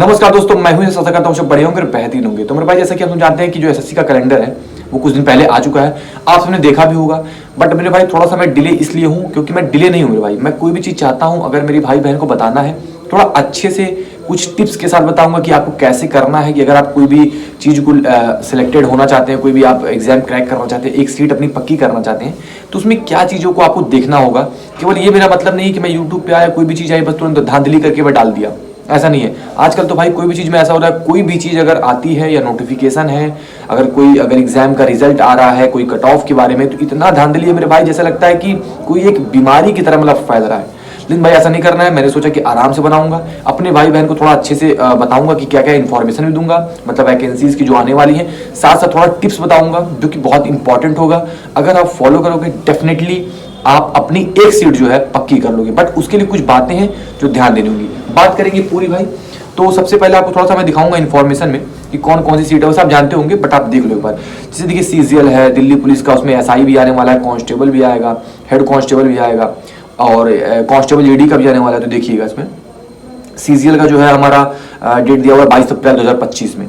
नमस्कार दोस्तों, मैं हूं आशा करता हूं सब बढ़िया होंगे और बेहतरीन होंगे। तो मेरे भाई जैसा कि हम जानते हैं कि जो एसएससी का कैलेंडर है वो कुछ दिन पहले आ चुका है, आप सबने देखा भी होगा। बट मेरे भाई थोड़ा सा मैं डिले इसलिए हूं क्योंकि मैं डिले नहीं हूं मेरे भाई। मैं कोई भी चीज़ चाहता हूं अगर मेरी भाई बहन को बताना है थोड़ा अच्छे से कुछ टिप्स के साथ बताऊंगा कि आपको कैसे करना है। कि अगर आप कोई भी चीज़ को सिलेक्टेड होना चाहते हैं, कोई भी आप एग्जाम क्रैक करना चाहते हैं, एक सीट अपनी पक्की करना चाहते हैं, तो उसमें क्या चीज़ों को आपको देखना होगा। केवल ये मेरा मतलब नहीं है कि मैं यूट्यूब पे आया कोई भी चीज़ आई बस तुरंत धांधली करके मैं डाल दिया, ऐसा नहीं है। आजकल तो भाई कोई भी चीज़ में ऐसा हो रहा है, कोई भी चीज़ अगर आती है या नोटिफिकेशन है, अगर एग्जाम का रिजल्ट आ रहा है, कोई कट ऑफ के बारे में, तो इतना धांधली है मेरे भाई, जैसा लगता है कि कोई एक बीमारी की तरह मतलब फैल रहा है। लेकिन भाई ऐसा नहीं करना है। मैंने सोचा कि आराम से बनाऊंगा, अपने भाई बहन को थोड़ा अच्छे से बताऊंगा कि क्या क्या इन्फॉर्मेशन भी दूंगा, मतलब वैकेंसीज की जो आने वाली है, साथ साथ थोड़ा टिप्स बताऊंगा जो कि बहुत इंपॉर्टेंट होगा। अगर आप फॉलो करोगे डेफिनेटली आप अपनी एक सीट जो है पक्की कर लोगे। बट उसके लिए कुछ बातें हैं जो ध्यान देनी होगी, बात करेंगे पूरी भाई। तो सबसे पहले आपको थोड़ा सा मैं दिखाऊंगा इन्फॉर्मेशन में कि कौन कौन सी सीट है, वो सब जानते होंगे बट आप देख लो एक बार। जैसे देखिए सीजीएल है, दिल्ली पुलिस का, उसमें एसआई भी आने वाला है, कांस्टेबल भी आएगा, हेड कांस्टेबल भी आएगा और कांस्टेबल ईडी का भी आने वाला है। तो देखिएगा इसमें सीजीएल का जो है हमारा डेट दिया हुआ है 22 अप्रैल 2025 में,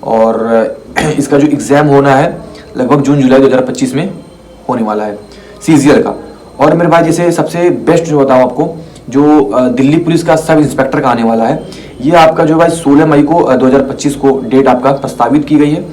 और इसका जो एग्जाम होना है लगभग जून जुलाई 2025 में होने वाला है सीजीएल का। और मेरे भाई जैसे सबसे बेस्ट जो बताऊँ आपको, जो दिल्ली पुलिस का सब इंस्पेक्टर का आने वाला है, ये आपका जो भाई 16 मई को 2025 को डेट आपका प्रस्तावित की गई है,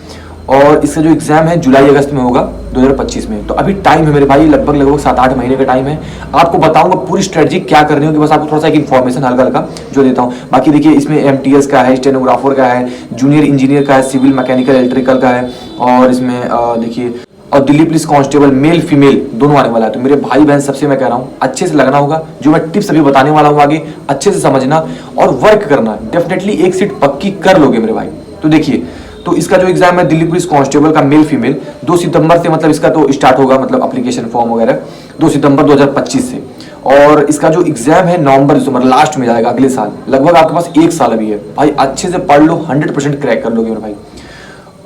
और इसका जो एग्जाम है जुलाई अगस्त में होगा 2025 में। तो अभी टाइम है मेरे भाई, लगभग 7-8 महीने का टाइम है। आपको बताऊंगा पूरी स्ट्रेटजी क्या करनी होगी, बस आपको थोड़ा सा एक इन्फॉर्मेशन हल्का हल्का जो देता हूँ। बाकी देखिए इसमें एमटीएस का है, स्टेनोग्राफर का है, जूनियर इंजीनियर का है, सिविल मैकेनिकल इलेक्ट्रिकल का है, और इसमें देखिए और Delhi police constable male female दोनों आने वाला है। तो मेरे भाई बहन सबसे मैं कह रहा हूँ अच्छे से लगना होगा, जो मैं टिप्स अभी बताने वाला हूँ आगे अच्छे से समझना और वर्क करना। डेफिनेटली एक सीट पक्की कर लोगे मेरे भाई। तो देखिए, तो इसका जो एग्जाम है दिल्ली पुलिस कांस्टेबल का मेल फीमेल 2 सितंबर से मतलब इसका तो स्टार्ट होगा, मतलब एप्लीकेशन फॉर्म वगैरह 2 सितंबर 2025 से। और इसका जो एग्जाम है नवंबर दिसंबर लास्ट में जाएगा अगले साल। लगभग आपके पास 1 साल अभी है भाई, अच्छे से पढ़ लो, 100% क्रैक कर लोगे मेरे भाई।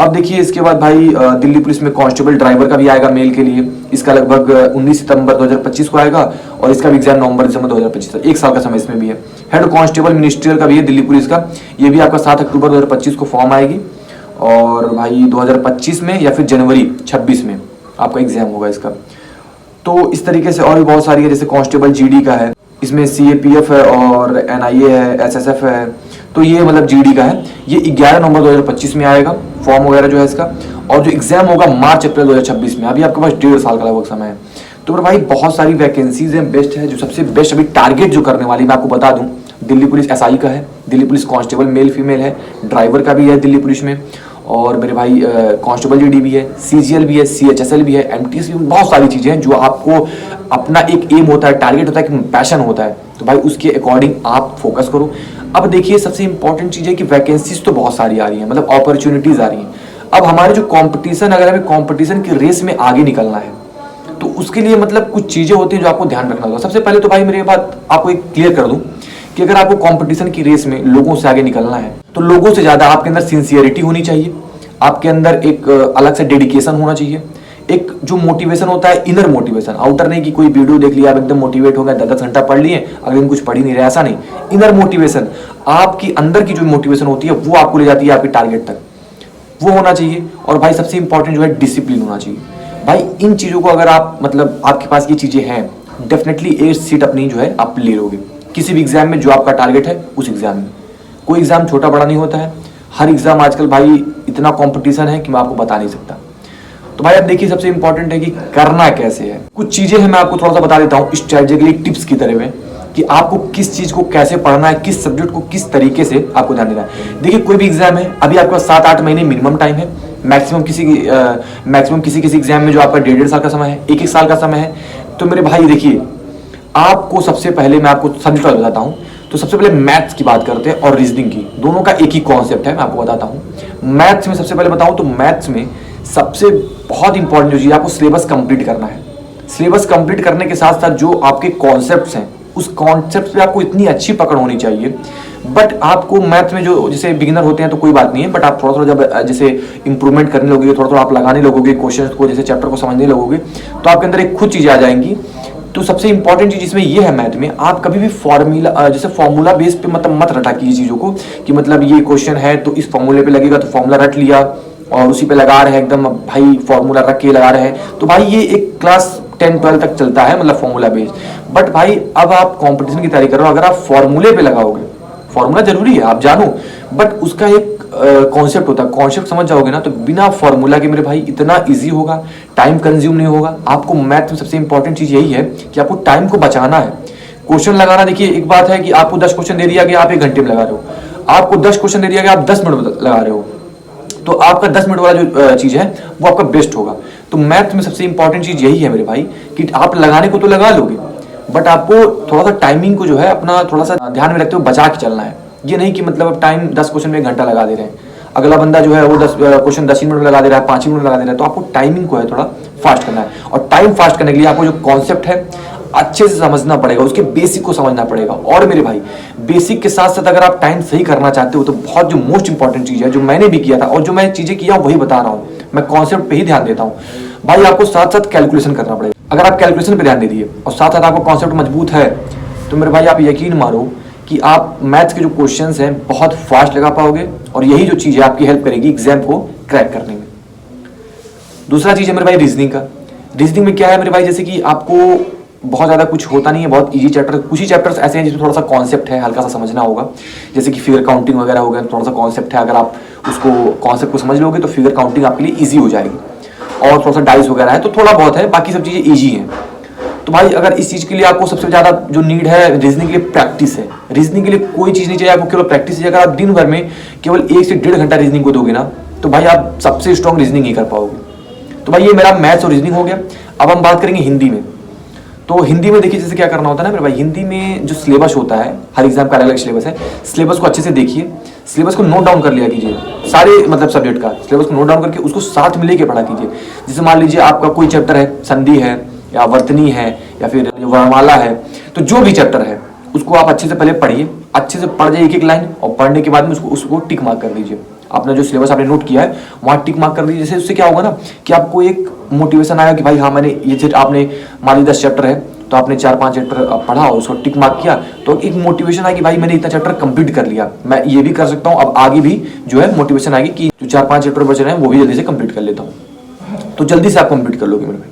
अब देखिए इसके बाद भाई दिल्ली पुलिस में कांस्टेबल ड्राइवर का भी आएगा मेल के लिए। इसका लगभग 19 सितंबर 2025 को आएगा, और इसका भी एग्जाम नवंबर दिसंबर 2025, 1 साल का समय इसमें भी है। हेड कांस्टेबल मिनिस्ट्रियल का भी है दिल्ली पुलिस का, ये भी आपका 7 अक्टूबर 2025 को फॉर्म आएगी, और भाई 2025 में या फिर जनवरी 26 में आपका एग्जाम होगा इसका। तो इस तरीके से और भी बहुत सारी है, जैसे कांस्टेबल जीडी का है, इसमें सीएपीएफ है और एनआईए है, एसएसएफ है। तो ये मतलब जीडी का है, ये 11 नवंबर 2025 में आएगा फॉर्म वगैरह जो है इसका, और जो एग्जाम होगा मार्च अप्रैल 2026 में। अभी आपके पास 1.5 साल का लगभग समय है। तो मेरे भाई बहुत सारी वैकेंसीज हैं, बेस्ट है। जो सबसे बेस्ट अभी टारगेट जो करने वाली मैं आपको बता दूं, दिल्ली पुलिस एसआई का है, Delhi police constable male female है, ड्राइवर का भी है दिल्ली पुलिस में, और मेरे भाई कांस्टेबल जीडी भी है, सीजीएल भी है, सीएचएसएल भी है, एमटीएस भी, बहुत सारी चीज़ें हैं जो आपको अपना एक एम होता है, टारगेट होता है, कि पैशन होता है। तो भाई उसके अकॉर्डिंग आप फोकस करो। अब देखिए सबसे इंपॉर्टेंट चीज़ है कि वैकेंसीज तो बहुत सारी आ रही हैं, मतलब अपॉर्चुनिटीज़ आ रही हैं। अब हमारे जो कंपटीशन, अगर हमें कंपटीशन की रेस में आगे निकलना है तो उसके लिए मतलब कुछ चीज़ें होती हैं जो आपको ध्यान रखना होगा। सबसे पहले तो भाई मेरी बात आपको एक क्लियर कर दूं कि अगर आपको कंपटीशन की रेस में लोगों से आगे निकलना है तो लोगों से ज़्यादा आपके अंदर सिंसियरिटी होनी चाहिए, आपके अंदर एक अलग से डेडिकेशन होना चाहिए, एक जो मोटिवेशन होता है इनर मोटिवेशन, आउटर नहीं कि कोई वीडियो देख लिया आप एकदम मोटिवेट हो गए, 10 घंटा पढ़ लिए, अगले दिन कुछ पढ़ ही नहीं रहे, ऐसा नहीं। इनर मोटिवेशन, आपकी अंदर की जो मोटिवेशन होती है वो आपको ले जाती है आपके टारगेट तक, वो होना चाहिए। और भाई सबसे इंपॉर्टेंट जो है डिसिप्लिन होना चाहिए। भाई इन चीज़ों को अगर आप मतलब आपके पास ये चीज़ें हैं, डेफिनेटली एक सीट अपनी जो है आप ले लोगे किसी भी एग्जाम में जो आपका टारगेट है उस एग्जाम में। कोई एग्जाम छोटा बड़ा नहीं होता है, हर एग्जाम आजकल भाई इतना कंपटीशन है कि मैं आपको बता नहीं सकता। तो भाई अब देखिए सबसे इंपॉर्टेंट है कि करना कैसे है। कुछ चीजें हैं मैं आपको थोड़ा सा बता देता हूँ स्ट्रेटेजिकली टिप्स की तरह में, कि आपको किस चीज को कैसे पढ़ना है, किस सब्जेक्ट को किस तरीके से आपको ध्यान देना है। देखिए कोई भी एग्जाम है, अभी आपके पास 7-8 महीने मिनिमम टाइम है, मैक्सिमम किसी एग्जाम में जो आपका 1.5 साल का समय है, 1 साल का समय है। तो मेरे भाई देखिए आपको सबसे पहले मैं आपको सब्जेक्ट बताता हूँ। तो सबसे पहले मैथ्स की बात करते हैं और रीजनिंग की, दोनों का एक ही कॉन्सेप्ट है, मैं आपको बताता हूँ। मैथ्स में सबसे पहले बताऊँ तो मैथ्स में सबसे बहुत इंपॉर्टेंट जो चीज़ है, आपको सिलेबस कंप्लीट करना है। सिलेबस कंप्लीट करने के साथ साथ जो आपके कॉन्सेप्ट्स हैं उस कॉन्सेप्ट पे आपको इतनी अच्छी पकड़ होनी चाहिए। बट आपको मैथ में जो जैसे बिगिनर होते हैं तो कोई बात नहीं है, बट आप थोड़ा थोड़ा जब जैसे इंप्रूवमेंट करने लगोगे, थोड़ा थोड़ा आप लगाने लगोगे क्वेश्चंस को, जैसे चैप्टर को समझने लगोगे, तो आपके अंदर एक खुद चीज़ें आ जाएंगी। तो सबसे इंपॉर्टेंट चीज इसमें ये है मैथ में, आप कभी भी फॉर्मूला जैसे फॉर्मूला बेस पे मतलब मत रटा कीजिए चीजों को कि मतलब ये क्वेश्चन है तो इस फॉर्मूले पे लगेगा तो फॉर्मूला रट लिया और उसी पे लगा रहे हैं एकदम भाई फॉर्मूला रख के लगा रहे हैं। तो भाई ये एक क्लास 10-12 तक चलता है मतलब फॉर्मूला बेस। बट भाई अब आप कंपटीशन की तैयारी करो, अगर आप फॉर्मूले पे लगाओगे, फॉर्मूला जरूरी है आप जानो, बट उसका एक कॉन्सेप्ट होता है, कॉन्सेप्ट समझ जाओगे ना तो बिना फॉर्मूला के मेरे भाई इतना इजी होगा, टाइम कंज्यूम नहीं होगा। आपको मैथ में सबसे इंपॉर्टेंट चीज यही है कि आपको टाइम को बचाना है। क्वेश्चन लगाना, देखिए एक बात है कि आपको 10 क्वेश्चन दे दिया गया आप 1 घंटे में लगा रहे हो, आपको 10 क्वेश्चन दे दिया गया आप 10 मिनट में लगा रहे हो, तो आपका 10 मिनट वाला जो चीज है वो आपका बेस्ट होगा। तो मैथ में सबसे इंपॉर्टेंट चीज यही है मेरे भाई कि आप लगाने को तो लगा लोगे, बट आपको थोड़ा सा टाइमिंग को जो है अपना थोड़ा सा ध्यान में रखते हुए बचा के चलना है। ये नहीं कि मतलब अब टाइम 10 क्वेश्चन में 1 घंटा लगा दे रहे हैं, अगला बंदा जो है वो 10 क्वेश्चन 10 मिनट में लगा दे रहा है, 5 मिनट में लगा दे रहा है। तो आपको टाइमिंग को है थोड़ा फास्ट करना है, और टाइम फास्ट करने के लिए आपको जो कॉन्सेप्ट है अच्छे से समझना पड़ेगा, उसके बेसिक को समझना पड़ेगा। और मेरे भाई बेसिक के साथ साथ अगर आप टाइम सही करना चाहते हो तो बहुत जो मोस्ट इंपॉर्टेंट चीज है जो मैंने भी किया था और जो मैं चीजें किया वही बता रहा हूँ, मैं कॉन्सेप्ट पे ही ध्यान देता हूँ भाई। आपको साथ साथ कैलकुलेशन करना पड़ेगा। अगर आप कैलकुलेशन पे ध्यान दे दिए और साथ साथ आपको कॉन्सेप्ट मजबूत है तो मेरे भाई आप यकीन मारो कि आप मैथ्स के जो क्वेश्चंस हैं बहुत फास्ट लगा पाओगे, और यही जो चीज है आपकी हेल्प करेगी एग्जाम को क्रैक करने में। दूसरा चीज है मेरे भाई रीजनिंग का। रीजनिंग में क्या है मेरे भाई, जैसे कि आपको बहुत ज्यादा कुछ होता नहीं है, बहुत इजी चैप्टर, कुछ ही चैप्टर्स ऐसे हैं जिसमें थोड़ा सा कॉन्सेप्ट है, हल्का सा समझना होगा, जैसे कि फिगर काउंटिंग वगैरह हो गया, थोड़ा सा कॉन्सेप्ट है, अगर आप उसको कॉन्सेप्ट को समझ लोगे तो फिगर काउंटिंग आपके लिए ईजी हो जाएगी। और थोड़ा सा डाइस वगैरह है तो थोड़ा बहुत है, बाकी सब चीजें ईजी हैं। तो भाई अगर इस चीज के लिए आपको सबसे ज्यादा जो नीड है रीजनिंग के लिए प्रैक्टिस है। रीजनिंग के लिए कोई चीज नहीं चाहिए आपको, केवल प्रैक्टिस चाहिए। अगर आप दिन भर में केवल 1 से 1.5 घंटा रीजनिंग को दोगे ना तो भाई आप सबसे स्ट्रॉन्ग रीजनिंग ही कर पाओगे। तो भाई ये मेरा मैथ्स और रीजनिंग हो गया। अब हम बात करेंगे हिंदी में। तो हिंदी में देखिए जैसे क्या करना होता है ना मेरे भाई, हिंदी में जो सिलेबस होता है, हर एग्जाम का अलग अलग सिलेबस है, सिलेबस को अच्छे से देखिए, सिलेबस को नोट डाउन कर लिया कीजिए, सारे मतलब सब्जेक्ट का सिलेबस को नोट डाउन करके उसको साथ में लेके पढ़ा कीजिए। जैसे मान लीजिए आपका कोई चैप्टर है, संधि है या वर्तनी है या फिर वर्णमाला है, तो जो भी चैप्टर है उसको आप अच्छे से पहले पढ़िए, अच्छे से पढ़ जाइए एक एक लाइन, और पढ़ने के बाद में उसको टिक मार्क कर दीजिए। अपना जो सिलेबस आपने नोट किया है वहाँ टिक मार्क कर दीजिए। जैसे उससे क्या होगा ना कि आपको एक मोटिवेशन आएगा कि भाई हाँ मैंने ये आपने मान लीजिए 10 चैप्टर है तो आपने 4-5 चैप्टर पढ़ा और उसको टिक मार्क किया, तो एक मोटिवेशन आएगी भाई मैंने इतना चैप्टर कंप्लीट कर लिया, मैं ये भी कर सकता हूँ। अब आगे भी जो है मोटिवेशन आएगी कि जो 4-5 चैप्टर बच रहे हैं वो भी जल्दी से कंप्लीट कर लेता हूँ, तो जल्दी से आप कंप्लीट कर लोगे मेरे भाई।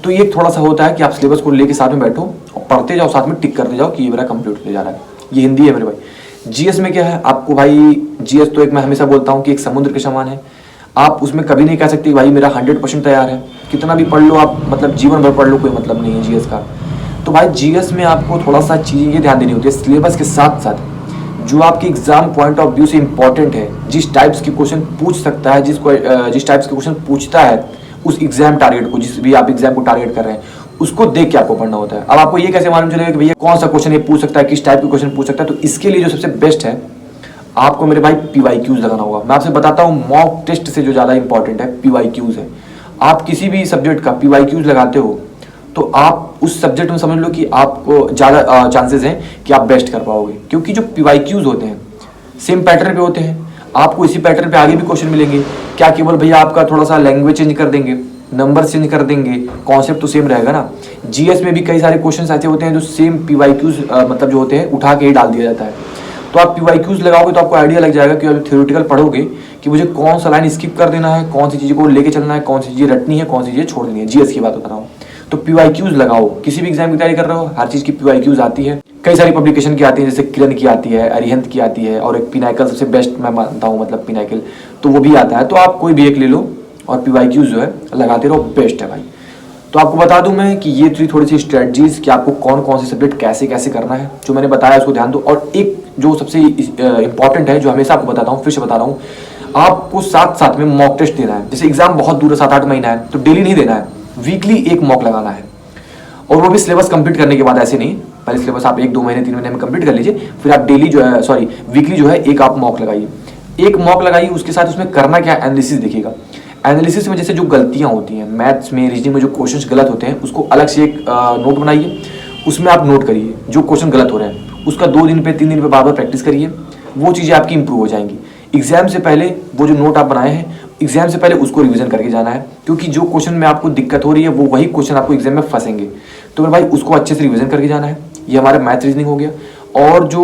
तो ये थोड़ा सा होता है कि आप सिलेबस को लेके साथ में बैठो और पढ़ते जाओ, साथ में टिक करते जाओ कि ये मेरा कंप्लीट होते जा रहा है। ये हिंदी है मेरे भाई। जीएस में क्या है आपको भाई, जीएस तो एक मैं हमेशा बोलता हूँ कि एक समुद्र के समान है। आप उसमें कभी नहीं कह सकते भाई मेरा 100% तैयार है, कितना भी पढ़ लो आप, मतलब जीवन भर पढ़ लो, कोई मतलब नहीं है जीएस का। तो भाई जीएस में आपको थोड़ा सा चीज़ें ये ध्यान देनी होती है सिलेबस के साथ साथ जो आपके एग्जाम पॉइंट ऑफ व्यू से इंपॉर्टेंट है, जिस टाइप्स के क्वेश्चन पूछ सकता है, जिस टाइप्स के क्वेश्चन पूछता है उस एग्जाम टारगेट को, जिस भी आप एग्जाम को टारगेट कर रहे हैं उसको देख के आपको पढ़ना होता है। अब आपको ये कैसे मालूम चलेगा कि भैया कौन सा क्वेश्चन ये पूछ सकता है, किस टाइप के क्वेश्चन पूछ सकता है, तो इसके लिए जो सबसे बेस्ट है आपको मेरे भाई PYQs लगाना होगा। मैं आपसे बताता हूँ मॉक टेस्ट से जो ज़्यादा इंपॉर्टेंट है PYQs है। आप किसी भी सब्जेक्ट का PYQs लगाते हो तो आप उस सब्जेक्ट में समझ लो कि आपको ज़्यादा चांसेस हैं कि आप बेस्ट कर पाओगे, क्योंकि जो PYQs होते हैं सेम पैटर्न पे होते हैं, आपको इसी पैटर्न पे आगे भी क्वेश्चन मिलेंगे। क्या केवल भैया आपका थोड़ा सा लैंग्वेज चेंज कर देंगे, नंबर चेंज कर देंगे, कॉन्सेप्ट तो सेम रहेगा ना। जीएस में भी कई सारे क्वेश्चन ऐसे होते हैं जो सेम PYQs मतलब जो होते हैं उठा के ही डाल दिया जाता है। तो आप PYQs लगाओगे तो आपको आइडिया लग जाएगा कि आप थ्योरेटिकल पढ़ोगे कि मुझे कौन सा लाइन स्किप कर देना है, कौन सी चीज़ को लेके चलना है, कौन सी चीज़ें रटनी है, कौन सी चीज़ें छोड़ देनी है। जीएस की बात बता रहा हूँ। तो PYQs लगाओ, किसी भी एग्जाम की तैयारी कर रहे हो हर चीज़ की PYQs आती है। कई सारी पब्लिकेशन की आती है, जैसे किरण की आती है, अरिहंत की आती है, और एक पिनाकल सबसे बेस्ट मैं मानता हूँ, मतलब पिनाकल, तो वो भी आता है। तो आप कोई भी एक ले लो और PYQs जो है लगाते रहो, बेस्ट है भाई। तो आपको बता दूं मैं कि ये थोड़ी सी स्ट्रेटजीज कि आपको कौन कौन से सब्जेक्ट कैसे कैसे करना है जो मैंने बताया उसको ध्यान दो। और एक जो सबसे इंपॉर्टेंट है जो हमेशा आपको बताता हूँ, फिर से बता रहा हूँ, आपको साथ साथ में मॉक टेस्ट देना है। जैसे एग्जाम बहुत दूर है, 7-8 महीना है, तो डेली नहीं देना है, वीकली एक मॉक लगाना है, और वो भी सिलेबस कंप्लीट करने के बाद। ऐसे नहीं, पहले सिलेबस आप 1-2 महीने 3 महीने में कंप्लीट कर लीजिए, फिर आप डेली जो है वीकली जो है एक आप मॉक लगाइए। एक मॉक लगाइए, उसके साथ उसमें करना क्या, एनालिसिस देखिएगा। एनालिसिस में जैसे जो गलतियां होती हैं मैथ्स में, रीजनिंग में जो क्वेश्चंस गलत होते हैं उसको अलग से एक नोट बनाइए, उसमें आप नोट करिए जो क्वेश्चन गलत हो रहे हैं, उसका 2 दिन पे 3 दिन पे बार बार प्रैक्टिस करिए, वो चीज़ें आपकी इंप्रूव हो जाएंगी। एग्जाम से पहले वो जो नोट आप बनाए हैं एग्जाम से पहले उसको रिवीजन करके जाना है, क्योंकि जो क्वेश्चन में आपको दिक्कत हो रही है वो वही क्वेश्चन आपको एग्जाम में फंसेंगे। तो मेरे भाई उसको अच्छे से रिवीजन करके जाना है। ये हमारा मैथ रीजनिंग हो गया। और जो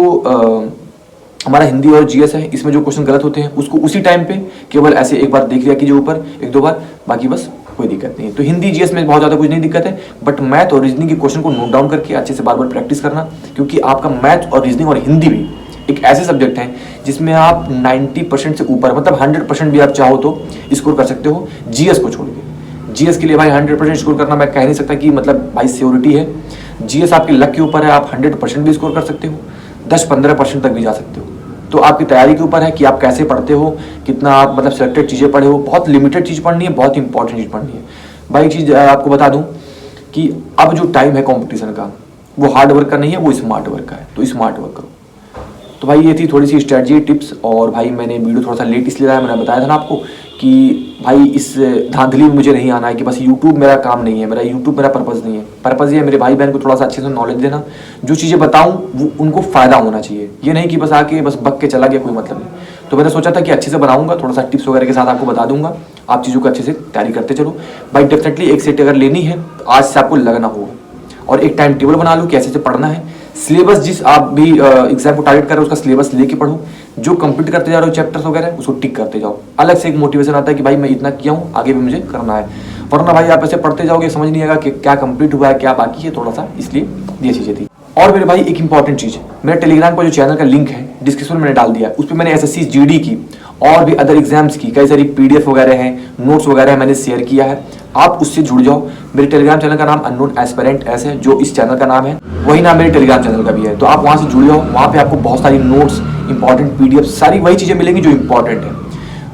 हमारा हिंदी और जीएस है, इसमें जो क्वेश्चन गलत होते हैं उसको उसी टाइम पे केवल ऐसे एक बार देख लिया कीजिए ऊपर, एक दो बार, बाकी बस कोई दिक्कत नहीं है। तो हिंदी जीएस में बहुत ज़्यादा कुछ नहीं दिक्कत है, बट मैथ और रीजनिंग के क्वेश्चन को नोट डाउन करके अच्छे से बार बार प्रैक्टिस करना, क्योंकि आपका मैथ और रीजनिंग और हिंदी भी एक ऐसे सब्जेक्ट हैं जिसमें आप 90% से ऊपर, मतलब 100% भी आप चाहो तो स्कोर कर सकते हो, जीएस को छोड़ के। जीएस के लिए भाई 100% स्कोर करना मैं कह नहीं सकता कि मतलब भाई श्योरिटी है। जीएस आपके लक के ऊपर है, आप 100% भी स्कोर कर सकते हो, 10-15% तक भी जा सकते हो। तो आपकी तैयारी के ऊपर है कि आप कैसे पढ़ते हो, कितना आप मतलब सिलेक्टेड चीज़ें पढ़े हो। बहुत लिमिटेड चीज़ पढ़नी है, बहुत इंपॉर्टेंट चीज़ पढ़नी है। भाई एक चीज़ आपको बता दूं कि अब जो टाइम है कंपटीशन का, वो हार्ड वर्क का नहीं है, वो स्मार्ट वर्क का है। तो स्मार्ट वर्क करो। तो भाई ये थी थोड़ी सी स्ट्रेटजी टिप्स। और भाई मैंने वीडियो थोड़ा सा लेट इसलिए आया, मैंने बताया था ना आपको कि भाई इस धांधली में मुझे नहीं आना है कि बस यूट्यूब मेरा काम नहीं है, मेरा यूट्यूब मेरा पर्पज़ नहीं है। पर्पज़ ये है मेरे भाई बहन को थोड़ा सा अच्छे से नॉलेज देना, जो चीज़ें बताऊँ वो उनको फ़ायदा होना चाहिए। ये नहीं कि बस आके बस बक के चला गया, कोई मतलब नहीं। तो मैंने सोचा था कि अच्छे से बनाऊंगा, थोड़ा सा टिप्स वगैरह के साथ आपको बता दूंगा, आप चीज़ों को अच्छे से तैयारी करते चलो। भाई डेफिनेटली एक सेट अगर लेनी है तो आज से आपको लगना होगा, और एक टाइम टेबल बना लो कि ऐसे से पढ़ना है। सिलेबस जिस आप भी एग्जाम को टारगेट कर रहे हो उसका सिलेबस लेके पढ़ो, जो कंप्लीट करते जा रहे हो चैप्टर्स वगैरह उसको टिक करते जाओ। अलग से एक मोटिवेशन आता है कि भाई मैं इतना किया हूँ, आगे भी मुझे करना है। वरना भाई आप ऐसे पढ़ते जाओगे, समझ नहीं आएगा कि क्या कंप्लीट हुआ है क्या बाकी है, थोड़ा सा इसलिए ये चीज़ें थी। और मेरे भाई एक इंपॉर्टेंट चीज़, मेरे टेलीग्राम पर जो चैनल का लिंक है डिस्क्रिप्शन में मैंने डाल दिया है, उस पर मैंने एसएससी जीडी की और भी अदर एग्जाम्स की कई सारी पीडीएफ वगैरह हैं, नोट्स वगैरह मैंने शेयर किया है। आप उससे जुड़ जाओ। मेरे टेलीग्राम चैनल का नाम अननोन एस्पिरेंट ऐसे है, जो इस चैनल का नाम है वही नाम मेरे टेलीग्राम चैनल का भी है। तो आप वहाँ से जुड़ जाओ, वहाँ पे आपको बहुत सारी नोट्स, इंपॉर्टेंट पीडीएफ, सारी वही चीज़ें मिलेंगी जो इंपॉर्टेंट है।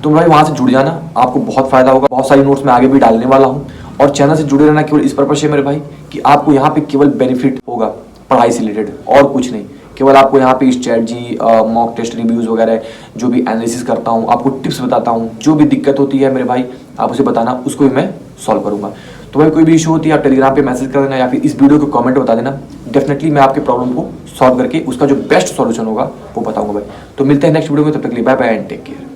तो भाई वहाँ से जुड़ जाना, आपको बहुत फायदा होगा। बहुत सारी नोट्स मैं आगे भी डालने वाला हूँ। और चैनल से जुड़े रहना केवल इस पर्पज से मेरे भाई कि आपको यहाँ पे केवल बेनिफिट होगा पढ़ाई से रिलेटेड, और कुछ नहीं। केवल आपको यहाँ पे स्ट्रेटजी, मॉक टेस्ट रिव्यूज़ वगैरह जो भी एनालिसिस करता हूँ, आपको टिप्स बताता हूँ, जो भी दिक्कत होती है मेरे भाई आप उसे बताना, उसको भी मैं सॉल्व करूँगा। तो भाई कोई भी इशू होती है आप टेलीग्राम पे मैसेज कर देना, या फिर इस वीडियो को कमेंट बता देना। डेफिनेटली मैं आपके प्रॉब्लम को सॉल्व करके उसका जो बेस्ट सॉल्यूशन होगा वो बताऊँगा भाई। तो मिलते हैं नेक्स्ट वीडियो में, तब तक के लिए bye bye and take care.